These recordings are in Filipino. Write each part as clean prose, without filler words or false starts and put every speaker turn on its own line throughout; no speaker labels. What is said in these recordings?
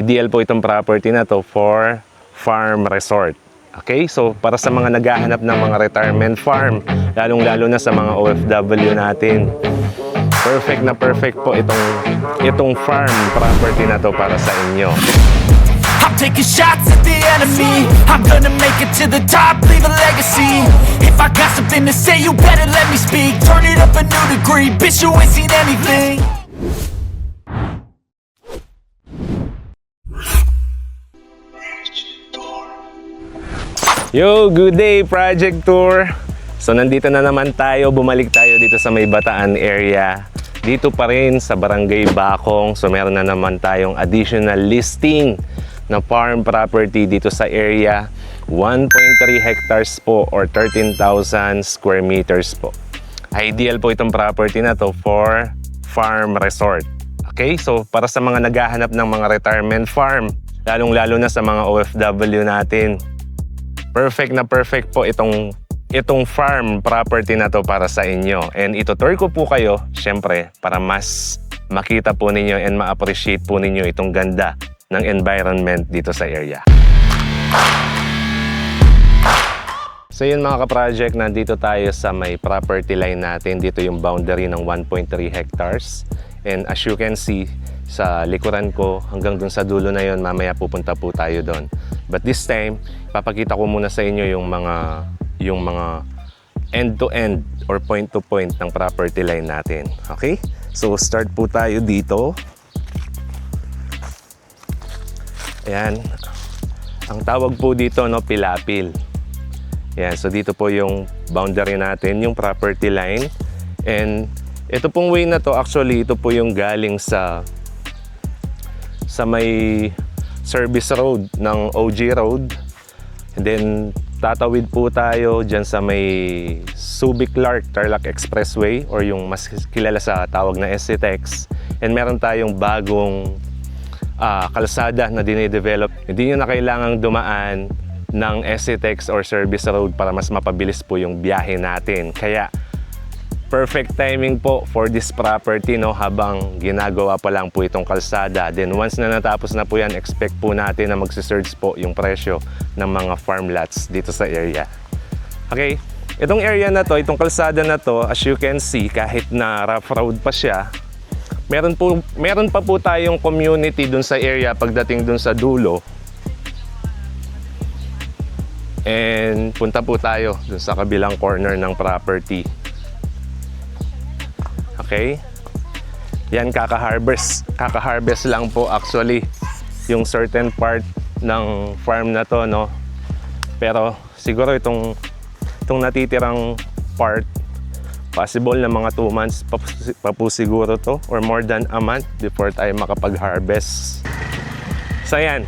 Ideal po itong property na to for farm resort. Okay, so para sa mga naghahanap ng mga retirement farm, lalong-lalo na sa mga OFW natin, perfect po itong farm property na to para sa inyo.
I'm taking shots at the enemy. I'm gonna make it to the top, leave a legacy. If I got something to say, you better let me speak. Turn it up a new degree, bitch, you ain't seen anything.
Yo, good day Project Tour! So nandito na naman tayo, bumalik tayo dito sa May Bataan area. Dito pa rin sa Barangay Bacong. So meron na naman tayong additional listing na farm property dito sa area. 1.3 hectares po or 13,000 square meters po. Ideal po itong property na to for farm resort. Okay, so para sa mga naghahanap ng mga retirement farm, lalong-lalo na sa mga OFW natin, perfect po itong farm property na to para sa inyo. And ito-tour ko po kayo, syempre, para mas makita po ninyo and ma-appreciate po ninyo itong ganda ng environment dito sa area. So yun mga ka-project, nandito tayo sa may property line natin. Dito yung boundary ng 1.3 hectares. And as you can see, sa likuran ko, hanggang dun sa dulo na yon, mamaya pupunta po tayo doon. But this time, papakita ko muna sa inyo yung mga end-to-end or point-to-point ng property line natin. Okay? So start po tayo dito. Ayan. Ang tawag po dito, no, pilapil. Ayan. So dito po yung boundary natin, yung property line. And ito pong way na to, actually, ito po yung galing sa may service road ng OG Road. And then tatawid po tayo dyan sa may Subic-Clark Tarlac Expressway or yung mas kilala sa tawag na SCTEX. And meron tayong bagong kalsada na dinidevelop. Hindi nyo na kailangang dumaan ng SCTEX or service road para mas mapabilis po yung biyahe natin. Kaya perfect timing po for this property, no, habang ginagawa pa lang po itong kalsada. Then once na natapos na po yan, expect po natin na magsisurge po yung presyo ng mga farm lots dito sa area. Okay, itong area na to, itong kalsada na to, as you can see, kahit na rough road pa siya, meron pa po tayong community dun sa area pagdating dun sa dulo. And punta po tayo dun sa kabilang corner ng property. Okay? Yan, kaka-harvest lang po actually yung certain part ng farm na to, no? Pero siguro itong natitirang part, possible na mga 2 months pa po siguro to or more than a month before tayo makapag-harvest. So yan.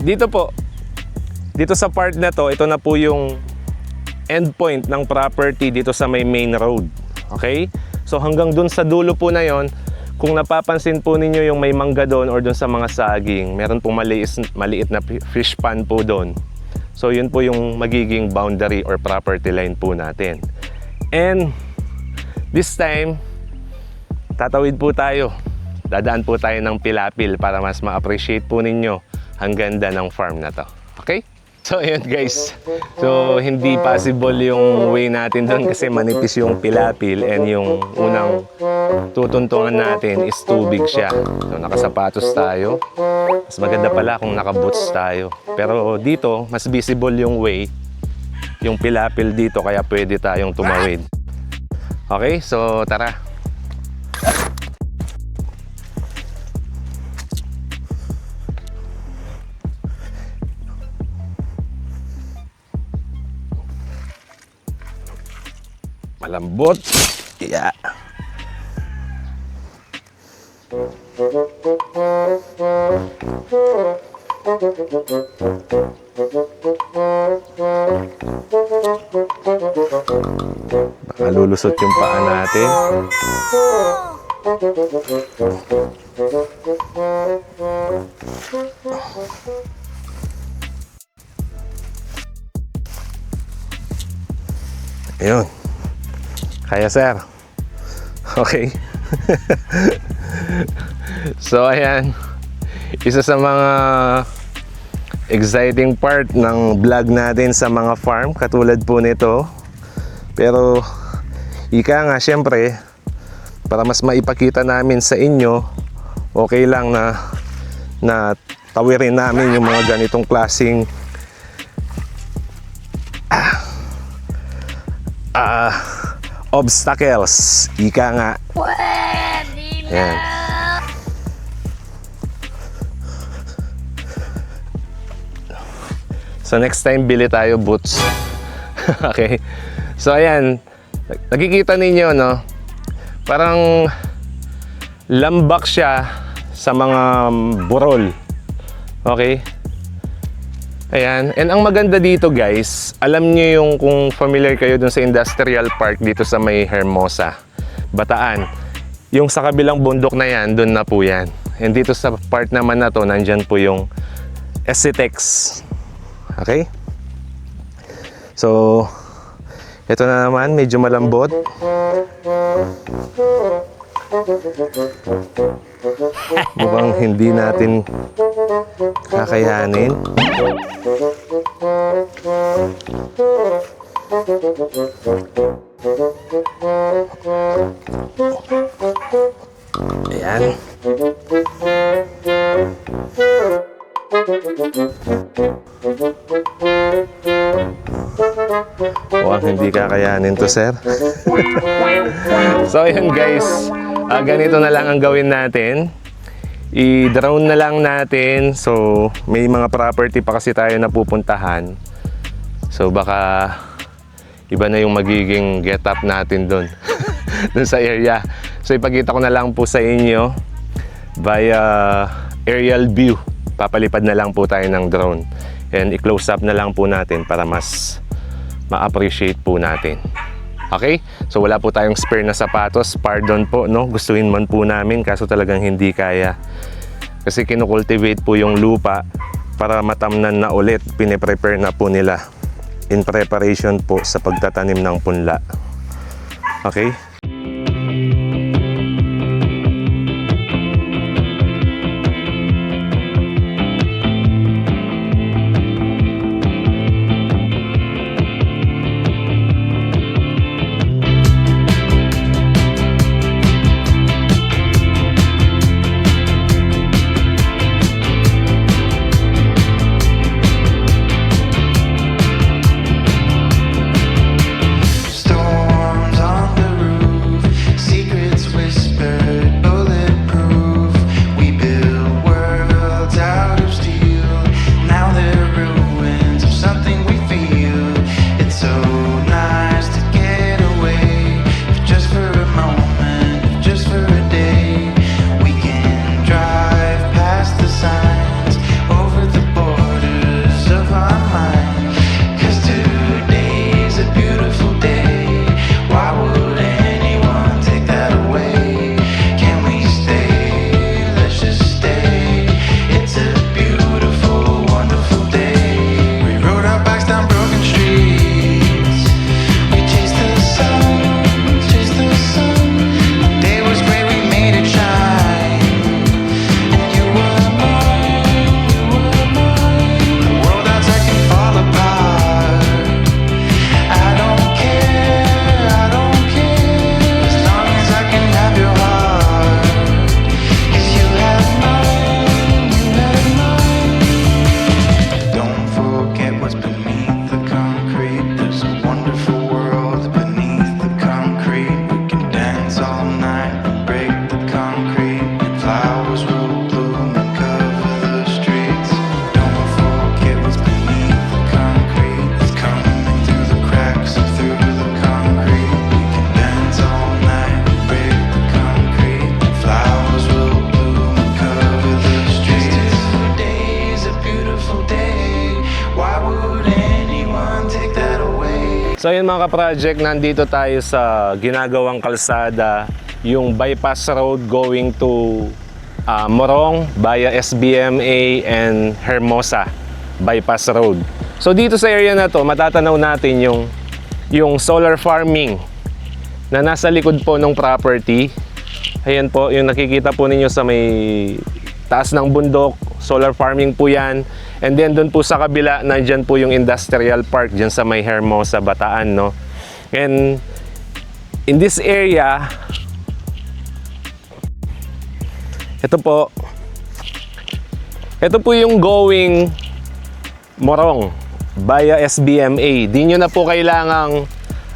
Dito sa part na to, ito na po yung endpoint ng property dito sa may main road. Okay? So hanggang dun sa dulo po na yon, kung napapansin po ninyo yung may mangga doon or dun sa mga saging, meron pong maliit na fish pond po doon. So yun po yung magiging boundary or property line po natin. And this time, tatawid po tayo. Dadaan po tayo ng pilapil para mas ma-appreciate po ninyo ang ganda ng farm na to. Okay? So yun guys, so hindi possible yung way natin doon kasi manipis yung pilapil and yung unang tutuntungan natin is tubig siya. So nakasapatos tayo, mas maganda pala kung nakaboots tayo. Pero dito, mas visible yung way, yung pilapil dito kaya pwede tayong tumawid. Okay, so tara. Malambot. Yeah. Baka lulusot yung paa natin. Ayun. Kaya sir. Okay. So ayan, isa sa mga exciting part ng vlog natin sa mga farm katulad po nito. Pero ika nga syempre, para mas maipakita namin sa inyo, okay lang na tawirin namin yung mga ganitong klaseng obstacles. Ika nga. Ayan. So next time bili tayo boots. Okay. So ayan, nakikita ninyo no, parang lambak siya sa mga burol. Okay? Ayan. And ang maganda dito guys, alam niyo yung kung familiar kayo dun sa industrial park dito sa may Hermosa, Bataan. Yung sa kabilang bundok na yan, dun na po yan. And dito sa part naman na to, nandyan po yung Esitex. Okay? So, ito na naman, medyo malambot. Mukhang hindi natin kakayanin. Ayan. Mukhang hindi kakayanin to, sir. So, ayan guys. Ganito na lang ang gawin natin. I-drone na lang natin. So, may mga property pa kasi tayo napupuntahan. So, baka iba na yung magiging get up natin dun. Dun sa area. So, ipakita ko na lang po sa inyo via aerial view. Papalipad na lang po tayo ng drone. And i-close up na lang po natin para mas ma-appreciate po natin. Okay? So wala po tayong spare na sapatos. Pardon po, no? Gustuhin man po namin kaso talagang hindi kaya. Kasi kinukultivate po yung lupa para matamnan na ulit. Pine-prepare na po nila in preparation po sa pagtatanim ng punla. Okay? So yun mga ka-project, nandito tayo sa ginagawang kalsada, yung bypass road going to Morong via SBMA and Hermosa bypass road. So dito sa area na to, matatanaw natin yung solar farming na nasa likod po ng property. Ayan po, yung nakikita po ninyo sa may taas ng bundok, solar farming po yan. And then doon po sa kabila, nandyan po yung industrial park, dyan sa may Hermosa, Bataan, no? And in this area, ito po yung going Morong via SBMA. Di nyo na po kailangang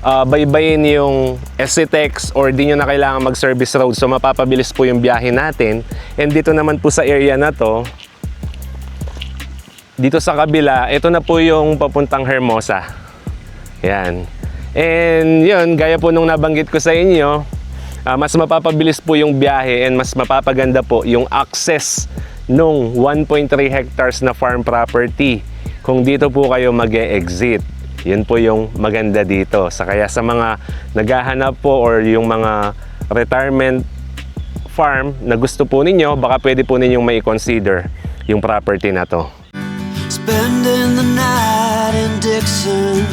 baybayin yung SCTEX or di nyo na kailangan mag-service road. So mapapabilis po yung biyahe natin. And dito naman po sa area na to, dito sa kabila, ito na po yung papuntang Hermosa. Yan. And yun, gaya po nung nabanggit ko sa inyo, mas mapapabilis po yung biyahe and mas mapapaganda po yung access nung 1.3 hectares na farm property kung dito po kayo mag-e-exit. Yun po yung maganda dito. Kaya sa mga naghahanap po or yung mga retirement farm na gusto po ninyo, baka pwede po ninyong may consider yung property na to.
Spending the night in Dixon,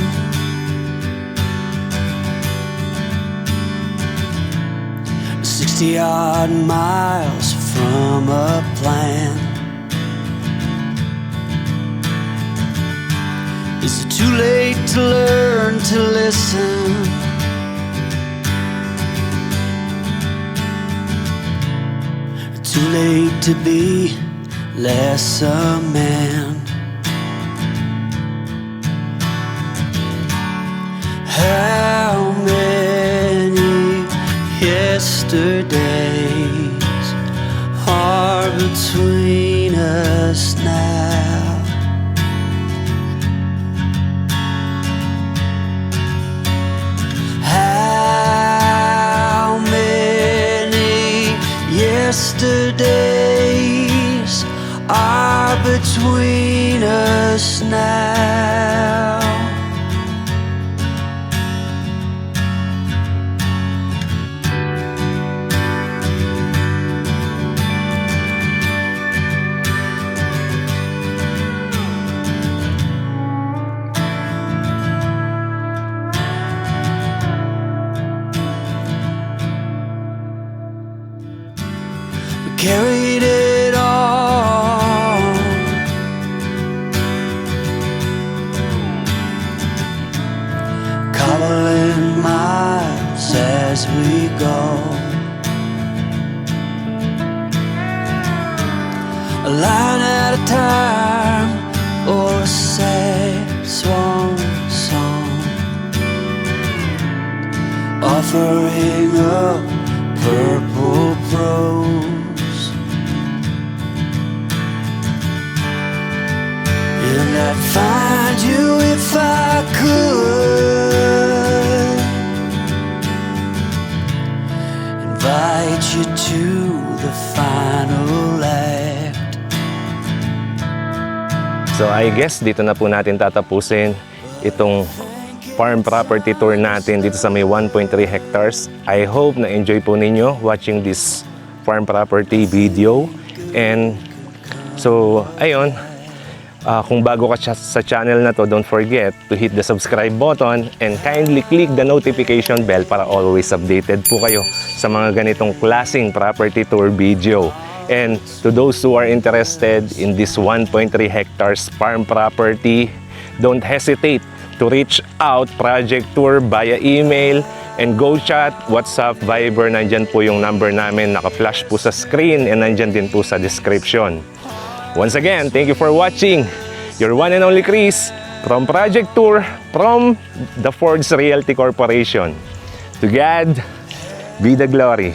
60-odd miles from a plan. Is it too late to learn to listen? Too late to be less a man? How many yesterdays are between us now? How many yesterdays are between us now? Carried it all, cobbling miles as we go, a line at a time, or a sad swan song, offering up purple prose. And I'd find you if I could, invite you to the final act.
So I guess dito na po natin tatapusin itong farm property tour natin dito sa may 1.3 hectares. I hope na enjoy po ninyo watching this farm property video. And so ayun, kung bago ka sa channel na to, don't forget to hit the subscribe button and kindly click the notification bell para always updated po kayo sa mga ganitong klaseng property tour video. And to those who are interested in this 1.3 hectares farm property, don't hesitate to reach out Project Tour via email and GoChat, WhatsApp, Viber. Nandyan po yung number namin, naka-flash po sa screen and nandyan din po sa description. Once again, thank you for watching. Your one and only Chris from Project Tour from the Fords Realty Corporation. To God be the glory.